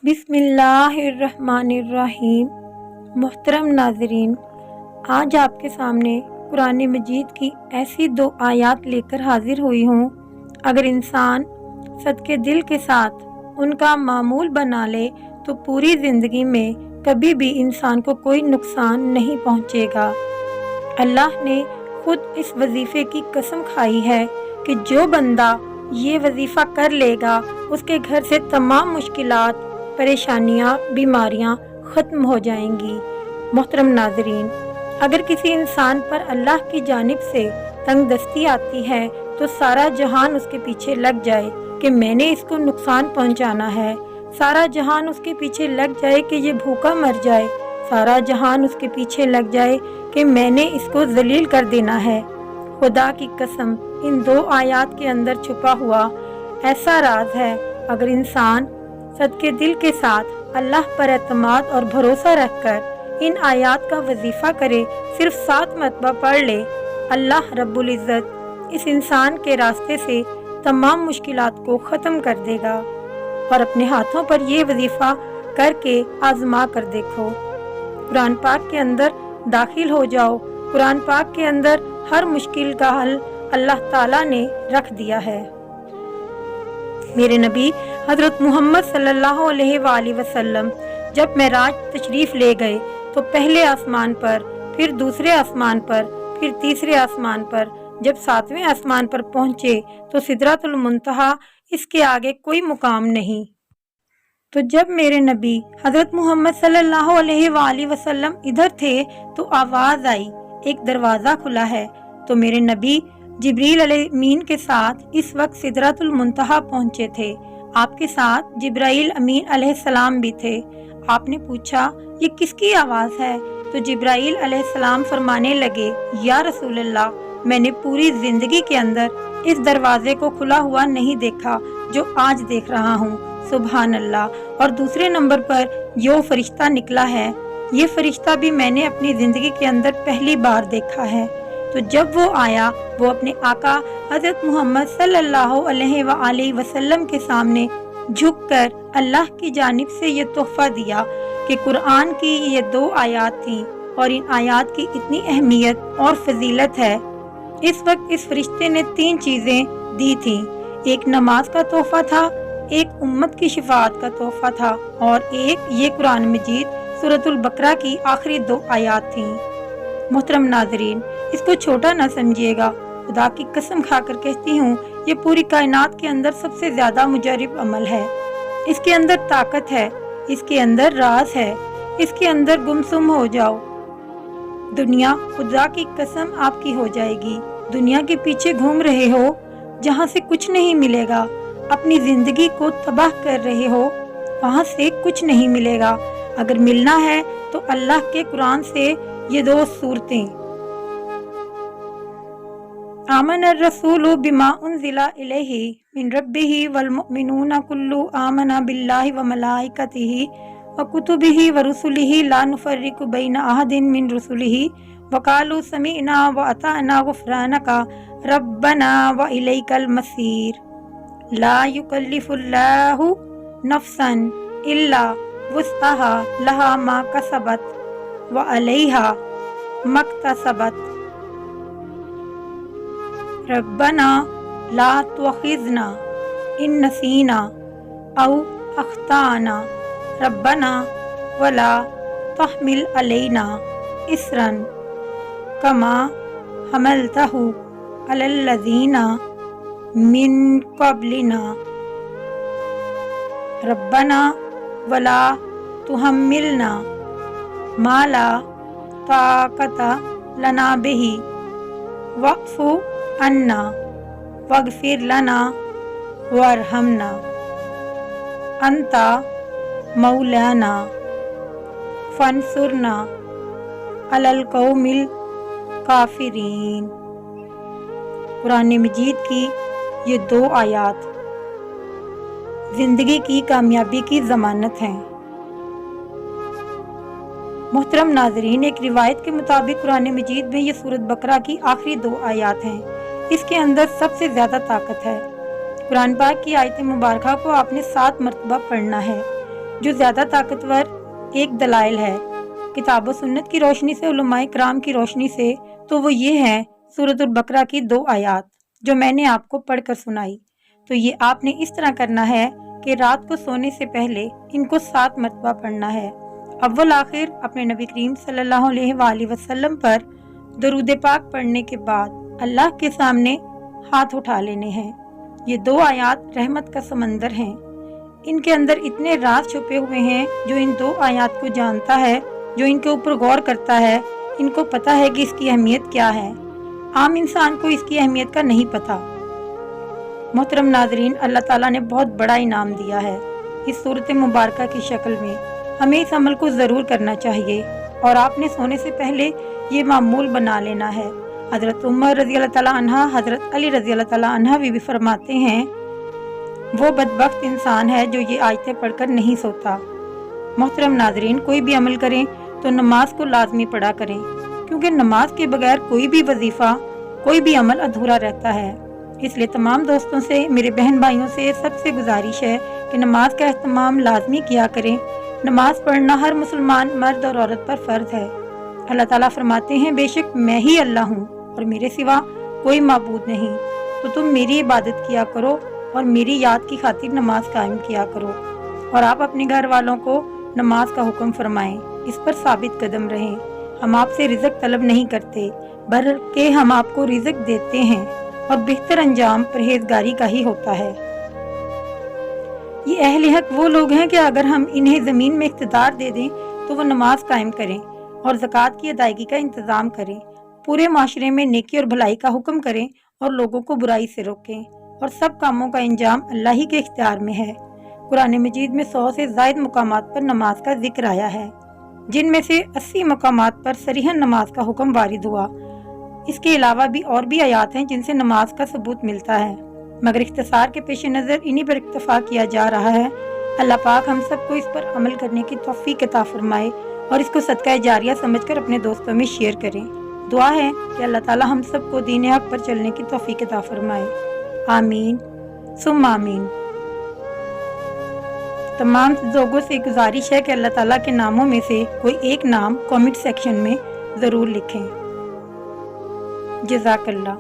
बिस्मिल्लाहिर्रहमानिर्रहीम। मोहतरम नाज़रीन, आज आपके सामने कुरान मजीद की ऐसी दो आयत लेकर हाजिर हुई हूँ। अगर इंसान सदके दिल के साथ उनका मामूल बना ले तो पूरी ज़िंदगी में कभी भी इंसान को कोई नुकसान नहीं पहुँचेगा। अल्लाह ने खुद इस वजीफ़े की कसम खाई है कि जो बंदा ये वजीफ़ा कर लेगा उसके घर से तमाम मुश्किलात, परेशानियाँ, बीमारियाँ ख़त्म हो जाएंगी। मोहतरम नाज़रीन, अगर किसी इंसान पर अल्लाह की जानिब से तंगदस्ती आती है तो सारा जहान उसके पीछे लग जाए कि मैंने इसको नुकसान पहुंचाना है, सारा जहान उसके पीछे लग जाए कि ये भूखा मर जाए, सारा जहान उसके पीछे लग जाए कि मैंने इसको जलील कर देना है। खुदा की कसम, इन दो आयत के अंदर छुपा हुआ ऐसा राज है। अगर इंसान सदके दिल के साथ अल्लाह पर एतमाद और भरोसा रखकर इन आयत का वजीफ़ा करे, सिर्फ 7 मरतबा पढ़ ले, अल्लाह रब्बुल इज़्ज़त इस इंसान के रास्ते से तमाम मुश्किलात को ख़त्म कर देगा। और अपने हाथों पर ये वजीफ़ा करके आजमा कर देखो। कुरान पाक के अंदर दाखिल हो जाओ। कुरान पाक के अंदर हर मुश्किल का हल अल्लाह ताला ने रख दिया है। मेरे नबी हज़रत मोहम्मद सल्लल्लाहु अलैहि वसल्लम जब मेराज तशरीफ़ ले गए तो पहले आसमान पर, फिर दूसरे आसमान पर, फिर तीसरे आसमान पर, जब 7वें आसमान पर पहुँचे तो सिदरतुल मुंतहा, इसके आगे कोई मुकाम नहीं। तो जब मेरे नबी हज़रत मोहम्मद सल्लल्लाहु अलैहि वसल्लम इधर थे तो आवाज़ आई, एक दरवाज़ा खुला है। तो मेरे नबी जिब्रील अमीन के साथ इस वक्त सिदरतुल मुंतहा पहुंचे थे। आपके साथ जिब्राइल अमीन अलैहिस्सलाम भी थे। आपने पूछा, ये किसकी आवाज़ है? तो जिब्राइल अलैहिस्सलाम फरमाने लगे, या रसूलल्लाह, मैंने पूरी जिंदगी के अंदर इस दरवाजे को खुला हुआ नहीं देखा जो आज देख रहा हूँ। सुभान अल्लाह। और दूसरे नंबर पर जो फरिश्ता निकला है, ये फरिश्ता भी मैंने अपनी जिंदगी के अंदर पहली बार देखा है। तो जब वो आया, वो अपने आका हज़रत मोहम्मद सल्लल्लाहु अलैहि वसल्लम के सामने झुककर अल्लाह की जानिब से ये तोहफा दिया कि कुरान की ये 2 आयत थी और इन आयत की इतनी अहमियत और फजीलत है। इस वक्त इस फरिश्ते ने 3 चीज़ें दी थी। एक नमाज का तोहफा था, एक उम्मत की शिफाअत का तोहफा था और एक ये कुरान मजीद सूरतुल बकरा की आखिरी 2 आयत थी। मोहतरम नाजरीन, इसको छोटा ना समझिएगा। खुदा की कसम खाकर कहती हूँ, ये पूरी कायनात के अंदर सबसे ज्यादा मुजर्रिब अमल है। इसके अंदर ताकत है, इसके अंदर राज है, इसके अंदर गुमसुम हो जाओ, दुनिया खुदा की कसम आपकी हो जाएगी। दुनिया के पीछे घूम रहे हो जहाँ से कुछ नहीं मिलेगा, अपनी जिंदगी को तबाह कर रहे हो, वहाँ से कुछ नहीं मिलेगा। अगर मिलना है तो अल्लाह के कुरान से ये 2 सूरतें, आमन रसूलु बिमा उन्ज़िला इलैहि मिन रब्बिही वल मुमिनूना कुल्लु आमना बिल्लाहि व मलाइकतिही व कुतुबिही व रुसुलिही ला नुफर्रिकु बैना अहदिन मिन रुसुलिही व क़ालू समीअना व अताअना गुफ़रानका रब्बना व इलैकल मसीर। ला युकल्लिफुल्लाहु नफ्सन इल्ला वुस्अहा लहा मा कसबत व अलैहा मक्तसबत। रब्बना ला तुअखिज़ना इन नसीना औ अख्ताना रब्बना वला तहमिल अलैना इसरन कमा हमलतहु अलल्लज़ीना मिन क़ब्लिना रब्बना वला तुहम्मिलना मा ला ताक़त लना बिही वक़्फ़ु अन्ना वग़फ़िर लना वरहमना अंता मौलाना फंसुरना अलल कौमिल काफिरीन। कुरान मजीद की ये 2 आयत जिंदगी की कामयाबी की ज़मानत हैं। मोहतरम नाजरीन, एक रिवायत के मुताबिक कुरान मजीद में ये सूरत बकरा की आखिरी 2 आयत हैं। इसके अंदर सबसे ज़्यादा ताकत है। कुरान पाक की आयत मुबारका को आपने 7 मरतबा पढ़ना है। जो ज़्यादा ताकतवर एक दलाइल है किताब व सुन्नत की रोशनी से, उलमाए कराम की रोशनी से, तो वो ये है सूरतुल बकरा की 2 आयात जो मैंने आपको पढ़कर सुनाई। तो ये आपने इस तरह करना है कि रात को सोने से पहले इनको 7 मरतबा पढ़ना है। अव्वल आखिर अपने नबी करीम सल्लल्लाहु अलैहि वसल्लम पर दरूद पाक पढ़ने के बाद अल्लाह के सामने हाथ उठा लेने हैं। ये 2 आयात रहमत का समंदर हैं। इनके अंदर इतने राज छुपे हुए हैं। जो इन 2 आयात को जानता है, जो इनके ऊपर गौर करता है, इनको पता है कि इसकी अहमियत क्या है। आम इंसान को इसकी अहमियत का नहीं पता। मोहतरम नाजरीन, अल्लाह ताला ने बहुत बड़ा इनाम दिया है इस सूरत मुबारका की शक्ल में। हमें इस अमल को ज़रूर करना चाहिए और आपने सोने से पहले ये मामूल बना लेना है। हज़रत उमर रज़ी अल्लाह ताला अन्हा, हज़रत अली रज़ी अल्लाह ताला अन्हा भी फरमाते हैं, वो बदबख्त इंसान है जो ये आयतें पढ़कर नहीं सोता। मोहतरम नाजरीन, कोई भी अमल करें तो नमाज को लाजमी पढ़ा करें, क्योंकि नमाज के बगैर कोई भी वजीफ़ा, कोई भी अमल अधूरा रहता है। इसलिए तमाम दोस्तों से, मेरे बहन भाइयों से सबसे गुजारिश है कि नमाज का एहतमाम लाजमी किया करें। नमाज पढ़ना हर मुसलमान मर्द और औरत पर फ़र्ज है। अल्लाह ताला फरमाते हैं, बेशक मैं ही अल्लाह हूँ और मेरे सिवा कोई माबूद नहीं, तो तुम मेरी इबादत किया करो और मेरी याद की खातिर नमाज कायम किया करो। और आप अपने घर वालों को नमाज का हुक्म फरमाएं, इस पर साबित कदम रहें। हम आपसे रिज़्क तलब नहीं करते, बल्कि हम आपको रिज़्क देते हैं और बेहतर अंजाम परहेजगारी का ही होता है। ये अहले हक वो लोग हैं कि अगर हम इन्हें ज़मीन में इख्तियार दे दें तो वो नमाज कायम करें और ज़कात की अदायगी का इंतज़ाम करें, पूरे माशरे में नेकी और भलाई का हुक्म करें और लोगों को बुराई से रोकें, और सब कामों का इंजाम अल्लाह ही के इख्तियार में है। कुरान मजीद में 100 से ज़ायद मुकामात पर नमाज का जिक्र आया है, जिनमें से 80 मुकामात पर सरीहन नमाज का हुक्म वारिद हुआ। इसके अलावा भी और भी आयात हैं जिनसे नमाज का सबूत मिलता है, मगर इख्तिसार के पेश नज़र इन्हीं पर इक्तफा किया जा रहा है। अल्लाह पाक हम सबको इस पर अमल करने की तौफीक अता फरमाए और इसको सदका जारिया समझकर अपने दोस्तों में शेयर करें। दुआ है कि अल्लाह ताला हम सबको दीन हक पर चलने की तौफीक अता फरमाए। आमीन सुम्मा आमीन। तमाम लोगों से गुजारिश है कि अल्लाह ताला के नामों में से कोई एक नाम कमेंट सेक्शन में ज़रूर लिखें। जज़ाकल्लाह।